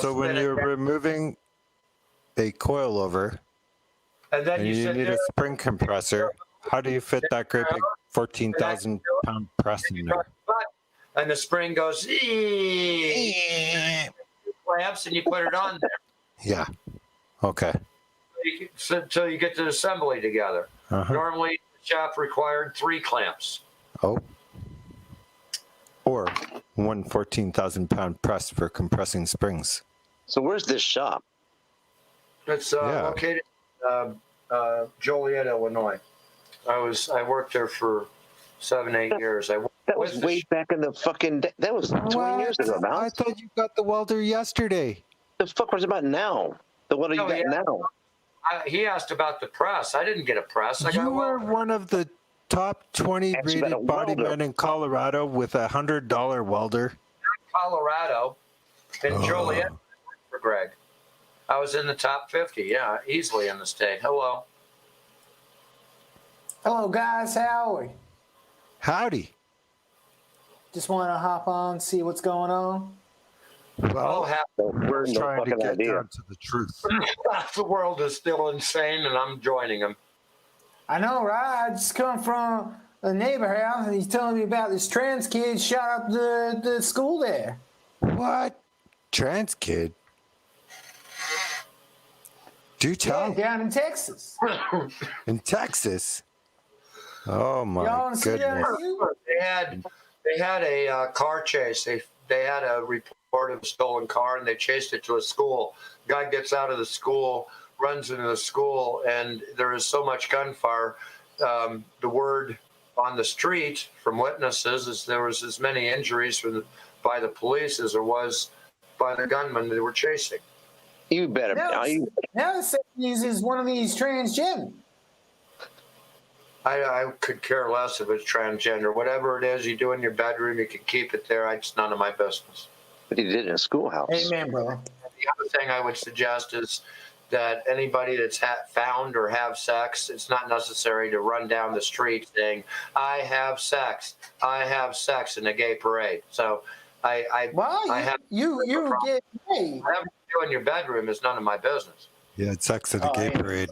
So when you're removing a coilover and then and you need a spring compressor, how do you fit that great big 14,000 pound press in there? And the spring goes, clamps, and you put it on there. Yeah. Okay. Until you get the assembly together. Normally, the shop required 3 clamps. Oh. Or one 14,000 pound press for compressing springs. So where's this shop? It's located in Joliet, Illinois. I worked there for 7-8 years. That was way back in the fucking day. That was 20 years ago now. I thought you got the welder yesterday. The fuck was about now? The welder you got now? He asked about the press. I didn't get a press. You were one of the top 20 rated bodymen in Colorado with a $100 welder. Colorado in Joliet for Greg. I was in the top 50. Yeah, easily in the state. Hello. Hello, guys. How are we? Howdy. Just want to hop on, see what's going on. Well, we're trying to get down to the truth. The world is still insane, and I'm joining them. I know, right? I just come from a neighbor house, and he's telling me about this trans kid shot up the school there. What? Trans kid? Do tell. Yeah, down in Texas. In Texas? Oh, my goodness. They had a car chase. They had a report of a stolen car, and they chased it to a school. Guy gets out of the school, runs into the school, and there is so much gunfire. The word on the street from witnesses is there was as many injuries by the police as there was by the gunman they were chasing. You better. Now it says he's one of these transgender. I could care less if it's transgender. Whatever it is you do in your bedroom, you can keep it there. It's none of my business. But he did it in a schoolhouse. Amen, brother. The other thing I would suggest is that anybody that's found or have sex, it's not necessary to run down the street saying, I have sex in a gay parade. So you get paid. Whatever you do in your bedroom is none of my business. Yeah, it's sex at a gay parade.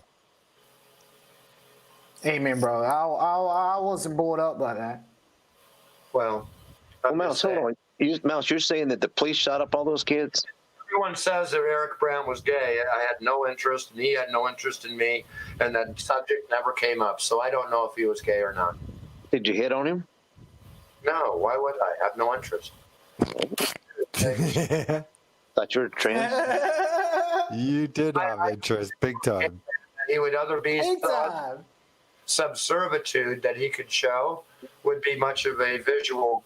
Amen, bro. I wasn't brought up by that. Well, Mouse, hold on. Mouse, you're saying that the police shot up all those kids? Everyone says that Eric Brown was gay. I had no interest, and he had no interest in me, and that subject never came up. So I don't know if he was gay or not. Did you hit on him? No. Why would I? I have no interest. Thought you were trans? You did have interest, big time. He would either be some servitude that he could show would be much of a visual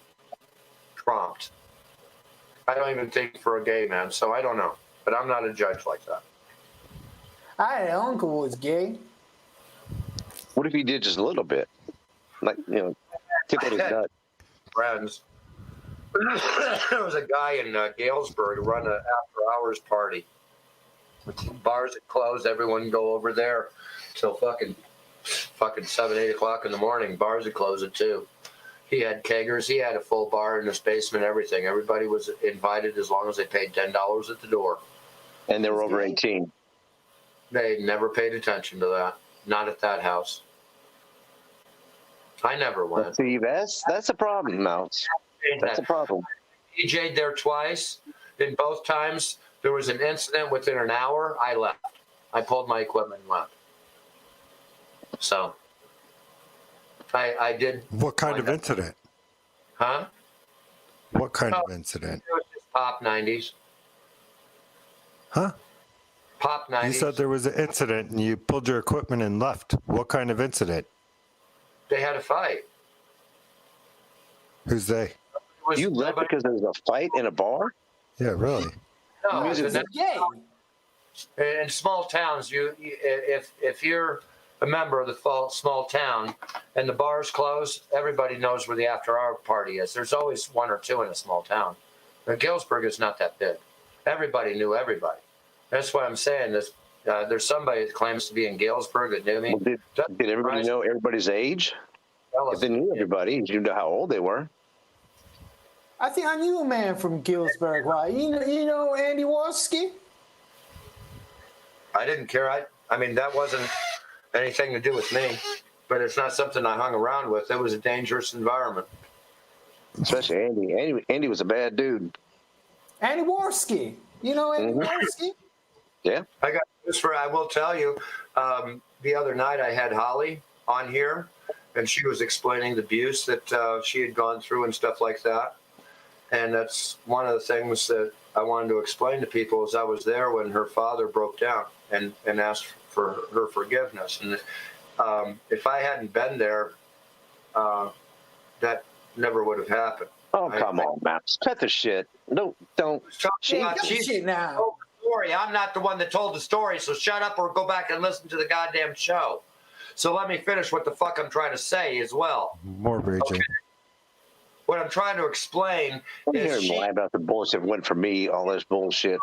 prompt. I don't even think for a gay man, so I don't know. But I'm not a judge like that. I had an uncle who was gay. What if he did just a little bit? Like, tickle his nut. Friends. There was a guy in Galesburg who run an after-hours party. Bars had closed. Everyone go over there till fucking 7, 8 o'clock in the morning. Bars had closed at 2. He had keggers. He had a full bar in his basement, everything. Everybody was invited as long as they paid $10 at the door. And they were over 18. They never paid attention to that. Not at that house. I never went. See, that's a problem, Mouse. That's a problem. I DJ'd there twice. In both times, there was an incident within an hour. I left. I pulled my equipment and left. So, I did. What kind of incident? Huh? What kind of incident? It was just pop 90s. Huh? Pop 90s. You said there was an incident and you pulled your equipment and left. What kind of incident? They had a fight. Who's they? You left because there was a fight in a bar? Yeah, really? No, in small towns, if you're a member of the small town and the bar's closed, everybody knows where the after-hour party is. There's always one or two in a small town. But Galesburg is not that big. Everybody knew everybody. That's why I'm saying this. There's somebody that claims to be in Galesburg that knew me. Well, did everybody know everybody's age? If they knew everybody, you know how old they were. I think I knew a man from Gillsburg. Why? You know Andy Warski? I didn't care. I mean, that wasn't anything to do with me, but it's not something I hung around with. It was a dangerous environment. Especially Andy. Andy was a bad dude. Andy Warski. You know Andy Warski? Yeah. I will tell you, the other night I had Holly on here, and she was explaining the abuse that she had gone through and stuff like that. And that's one of the things that I wanted to explain to people is I was there when her father broke down and asked for her forgiveness. And if I hadn't been there, that never would have happened. Oh, come on, Max. Cut the shit. No, don't. Shit now. Story. I'm not the one that told the story, so shut up or go back and listen to the goddamn show. So let me finish what the fuck I'm trying to say as well. More raging. Okay. What I'm trying to explain is she lie about the bullshit went for me, all this bullshit.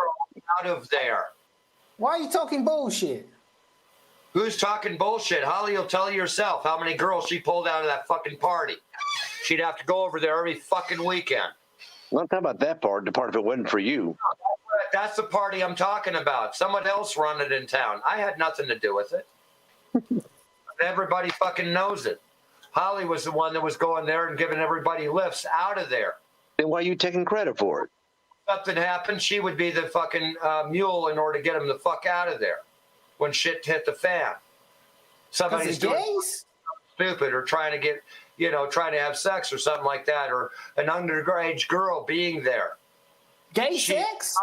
Out of there. Why are you talking bullshit? Who's talking bullshit? Holly will tell you herself how many girls she pulled out of that fucking party. She'd have to go over there every fucking weekend. I'm not talking about that part, the part if it wasn't for you. That's the party I'm talking about. Someone else run it in town. I had nothing to do with it. Everybody fucking knows it. Holly was the one that was going there and giving everybody lifts out of there. Then why are you taking credit for it? Something happened, she would be the fucking mule in order to get him the fuck out of there when shit hit the fan. Somebody's doing stupid or trying to get, trying to have sex or something like that, or an underage girl being there. Gay sex?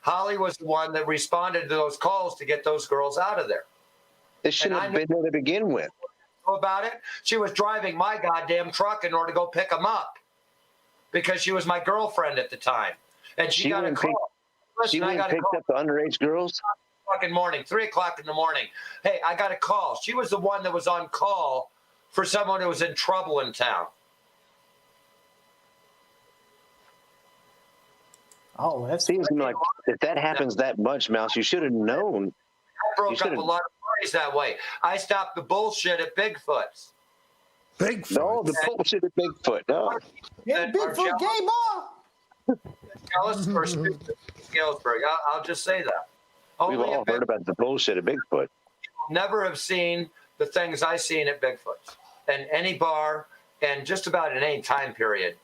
Holly was the one that responded to those calls to get those girls out of there. They shouldn't have been there to begin with. About it, she was driving my goddamn truck in order to go pick them up because she was my girlfriend at the time, and she got a call. Listen, I picked up the underage girls. Fucking morning, 3:00 in the morning. Hey, I got a call. She was the one that was on call for someone who was in trouble in town. Oh, that seems like if that happens that much, Mouse, you should have known. I broke up a lot of parties that way. I stopped the bullshit at Bigfoot's. Bigfoot? No, the bullshit at Bigfoot. No. Yeah, Bigfoot gay bar. Galesburg. I'll just say that. We've all heard about the bullshit at Bigfoot. Never have seen the things I seen at Bigfoot's and any bar and just about in any time period.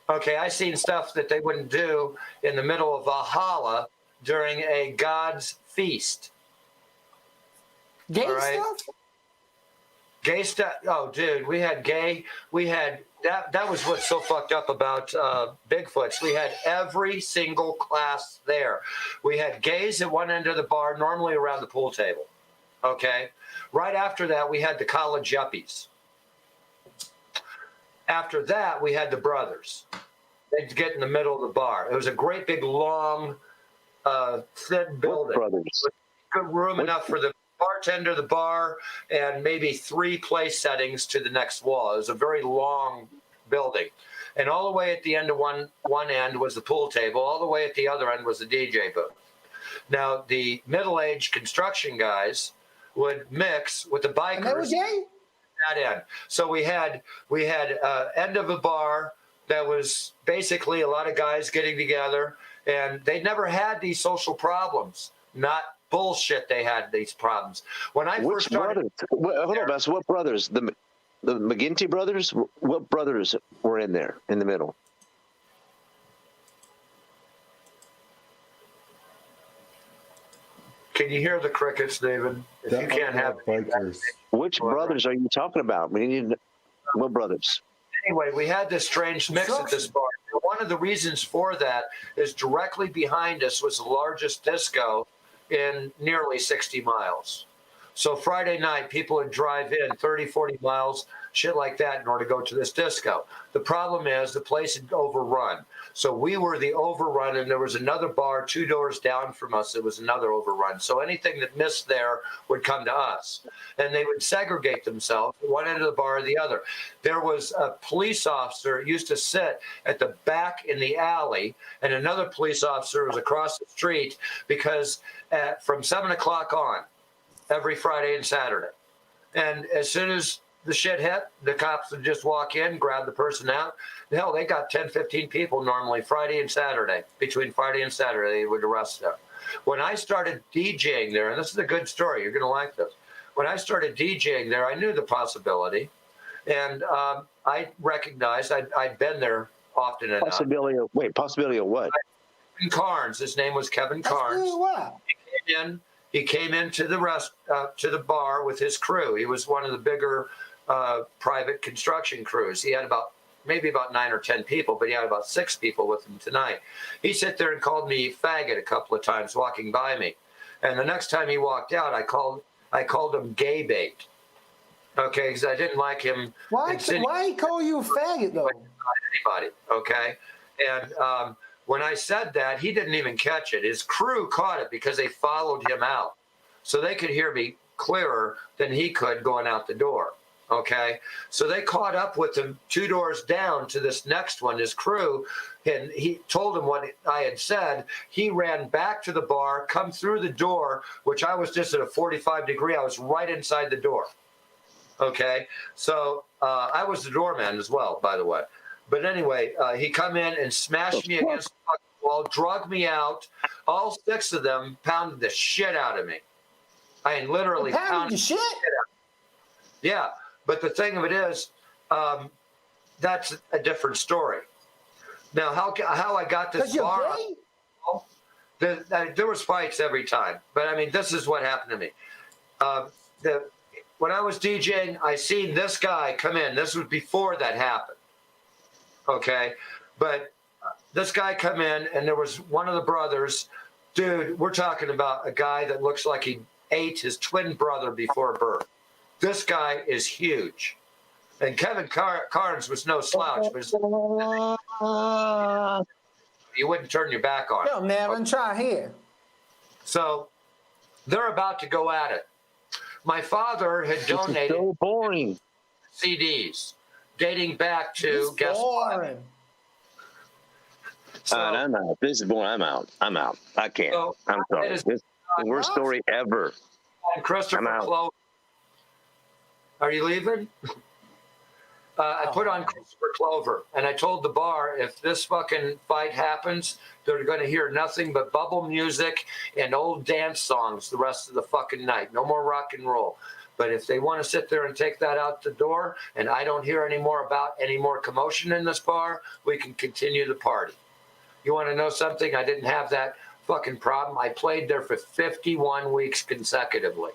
Okay, I seen stuff that they wouldn't do in the middle of Valhalla during a God's feast. Gay stuff? Gay stuff. Oh, dude, we had that was what's so fucked up about Bigfoot's. We had every single class there. We had gays at one end of the bar, normally around the pool table. Okay? Right after that, we had the college yuppies. After that, we had the brothers. They'd get in the middle of the bar. It was a great big, long, thin building. What brothers? Good room enough for the bartender, the bar, and maybe 3 place settings to the next wall. It was a very long building. And all the way at the end of one end was the pool table. All the way at the other end was the DJ booth. Now, the middle-aged construction guys would mix with the bikers. And they were gay? That end. So we had end of a bar that was basically a lot of guys getting together, and they never had these social problems. Not bullshit. They had these problems. When I first started, hold on, so what brothers? The McGinty brothers? What brothers were in there in the middle? Can you hear the crickets, David? If you can't have bikers. Which brothers are you talking about? We need what brothers? Anyway, we had this strange mix at this bar. One of the reasons for that is directly behind us was the largest disco in nearly 60 miles. So Friday night, people would drive in 30, 40 miles, shit like that, in order to go to this disco. The problem is the place had overrun. So we were the overrun, and there was another bar 2 doors down from us that was another overrun. So anything that missed there would come to us. And they would segregate themselves, one end of the bar or the other. There was a police officer who used to sit at the back in the alley, and another police officer was across the street, because from 7 o'clock on, every Friday and Saturday. And as soon as the shit hit, the cops would just walk in, grab the person out. Hell, they got 10, 15 people normally Friday and Saturday. Between Friday and Saturday, they would arrest them. When I started DJing there, and this is a good story, you're going to like this. When I started DJing there, I knew the possibility. And I recognized I'd been there often enough. Possibility of what? Kevin Carnes. His name was Kevin Carnes. He came into the bar with his crew. He was one of the bigger private construction crews. He had maybe about 9 or 10 people, but he had about 6 people with him tonight. He sat there and called me faggot a couple of times walking by me. And the next time he walked out, I called him gay bait. Okay, because I didn't like him. Why he call you a faggot though? Anybody, okay? And when I said that, he didn't even catch it. His crew caught it because they followed him out. So they could hear me clearer than he could going out the door, okay? So they caught up with him 2 doors down to this next one, his crew, and he told him what I had said. He ran back to the bar, come through the door, which I was just at a 45 degree. I was right inside the door, okay? So I was the doorman as well, by the way. But anyway, he come in and smashed me against the fucking wall, drugged me out. All 6 of them pounded the shit out of me. I mean, literally pounded the shit out of me. Yeah, but the thing of it is, that's a different story. Now, how I got this bar, there was fights every time. But, I mean, this is what happened to me. When I was DJing, I seen this guy come in. This was before that happened. Okay, but this guy come in, and there was one of the brothers. Dude, we're talking about a guy that looks like he ate his twin brother before birth. This guy is huge. And Kevin Carnes was no slouch. But you wouldn't turn your back on him. No, Nevin, try here. So they're about to go at it. My father had donated so boring. CDs. Dating back to guess what? So, I'm out. This is boring. I'm out. I can't. So, I'm sorry. This is the worst story ever. And Christopher Clover. Are you leaving? I put on Christopher Clover, and I told the bar, if this fucking fight happens, they're going to hear nothing but bubble music and old dance songs the rest of the fucking night. No more rock and roll. But if they want to sit there and take that out the door, and I don't hear any more commotion in this bar, we can continue the party. You want to know something? I didn't have that fucking problem. I played there for 51 weeks consecutively.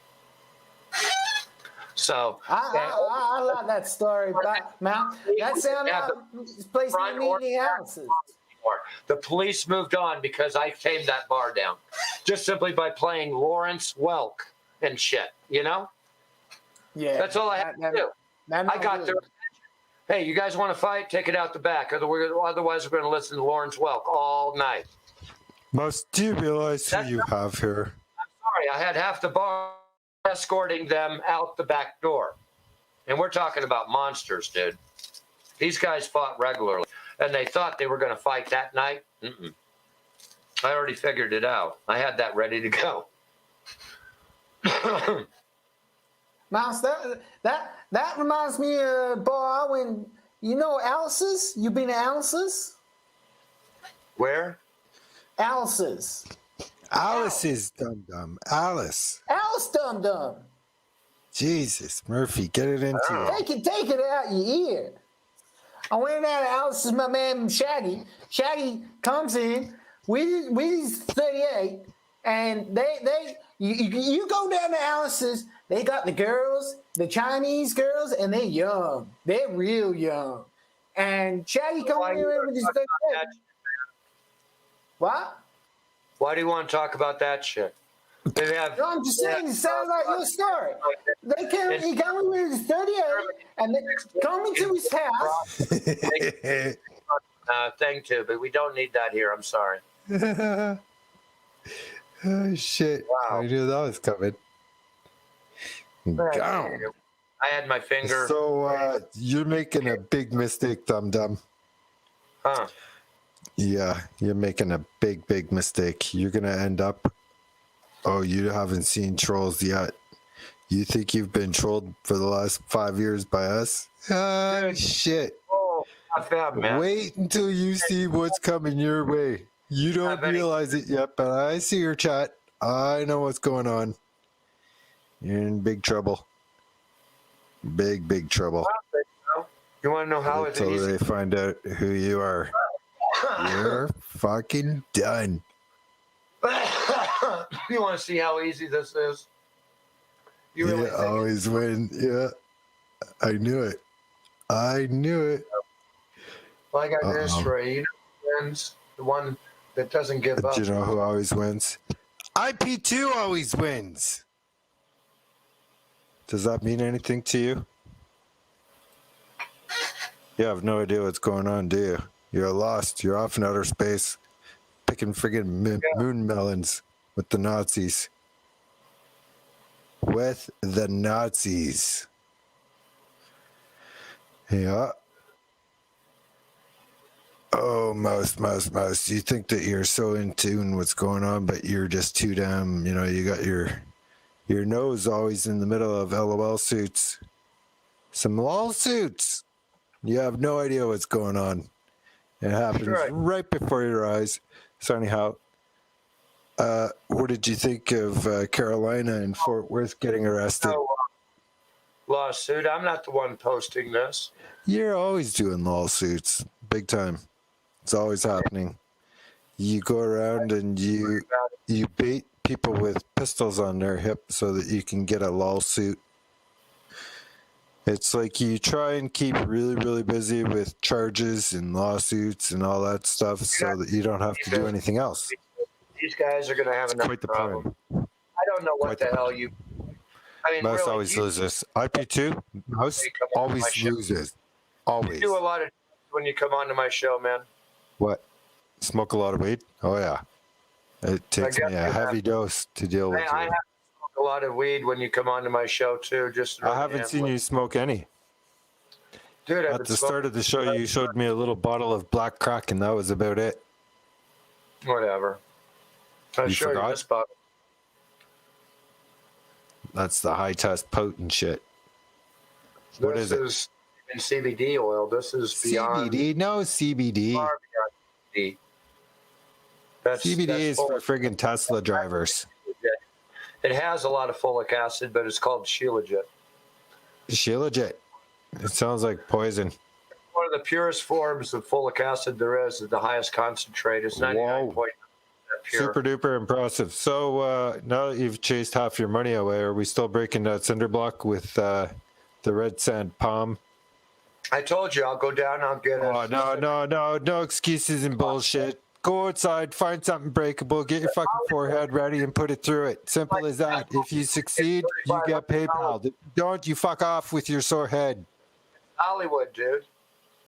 So I like that story, but Mount. That sounds like this place in the houses. The police moved on because I tamed that bar down, just simply by playing Lawrence Welk and shit. You know. Yeah, that's all I had to do. I got there. Hey, you guys want to fight? Take it out the back. Otherwise, we're going to listen to Lawrence Welk all night. Do you realize who you have here? I'm sorry. I had half the bar escorting them out the back door. And we're talking about monsters, dude. These guys fought regularly. And they thought they were going to fight that night. Mm-mm. I already figured it out. I had that ready to go. Mouse, that reminds me of bar when Alice's. You been to Alice's? Where? Alice's. Alice's Dum Dum. Alice Dum Dum. Jesus, Murphy, get it into you. Take it out your ear. I went out to Alice's. My man Shaggy. Shaggy comes in. We 38, and you go down to Alice's. They got the girls, the Chinese girls, and they're young. They're real young. And Shaggy comes in with his 38. What? Why do you want to talk about that shit? No, I'm just saying, it sounds like your story. He come in with his 38, and they come into his house. Thing too, but we don't need that here. I'm sorry. Oh, shit. Wow. I knew that was coming. Down. I had my finger. So you're making a big mistake, Dum Dum. Huh? Yeah, you're making a big mistake. You're gonna end up. Oh, you haven't seen Trolls yet. You think you've been trolled for the last 5 years by us? Ah, Dude. shit. Oh, not bad, man. Wait until you see what's coming your way. You don't Have any- realize it yet, but I see your chat. I know what's going on. You're in big trouble. Big trouble. You want to know how it's Until easy? they find out who you are. You're fucking done. You want to see how easy this is? You really Yeah, think always win. Yeah, I knew it. I knew it. Well, I got news Uh-oh. for you. You know who wins? The one that doesn't give up. Do you know who always wins? IP2 always wins. Does that mean anything to you? You have no idea what's going on, do you? You're lost. You're off in outer space, picking friggin' moon melons with the Nazis. With the Nazis. Yeah. Oh, mouse. You think that you're so in tune what's going on, but you're just too damn, you got your nose always in the middle of LOL suits. Some LOL suits. You have no idea what's going on. It happens right before your eyes. So anyhow, what did you think of Carolina and Fort Worth getting arrested? Lawsuit. I'm not the one posting this. You're always doing lawsuits, big time. It's always happening. You go around and you bait people with pistols on their hip so that you can get a lawsuit. It's like you try and keep really, really busy with charges and lawsuits and all that stuff so that you don't have to do anything else. These guys are going to have enough Quite the problem. point. I don't know what the hell you. I mean, Mouse really, always loses. IP2, Mouse always loses. Always. You do a lot of when you come onto my show, man. What? Smoke a lot of weed? Oh, yeah. It takes me a heavy dose to deal with I you. have to smoke a lot of weed when you come onto my show, too. Just I haven't seen you smoke any. Dude, At the start of the show, you showed me a little bottle of black crack, and that was about it. Whatever. I'll You show you forgot? this bottle. That's the high test potent shit. What is it? This is in CBD oil. This is beyond CBD? No CBD. far beyond CBD. That's is full for of- friggin' Tesla drivers. It has a lot of folic acid, but it's called Shilajit. Shilajit. It sounds like poison. One of the purest forms of folic acid there is the highest concentrate. It's 99.9% pure. Super duper impressive. So now that you've chased half your money away, are we still breaking that cinder block with the red sand palm? I told you I'll go down. I'll get it. Oh, no excuses and bullshit. Go outside, find something breakable, get your fucking forehead ready and put it through it. Simple as that. If you succeed, you get PayPal. If you don't, you fuck off with your sore head. Hollywood, dude.